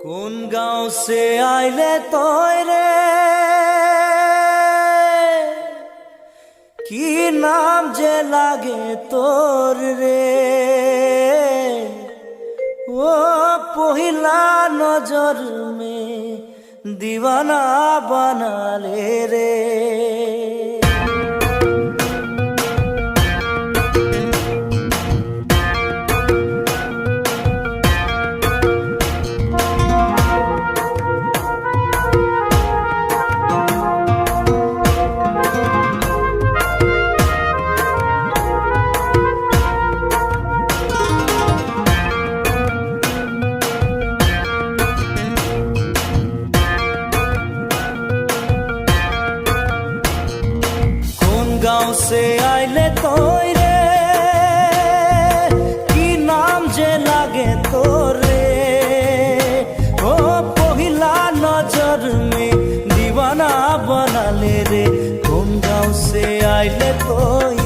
কোন গাঁও সে আইলে তয় রে, কি নাম যে লাগে তোর রে। ও পহিলা নজর মে দিওয়ানা বানালে রে। गाँव से आइले तोय रे, की नाम जे लागे तोरे। ओ पहिला नजर में दीवाना बनाले रे। कौन गाँव से आइले तोय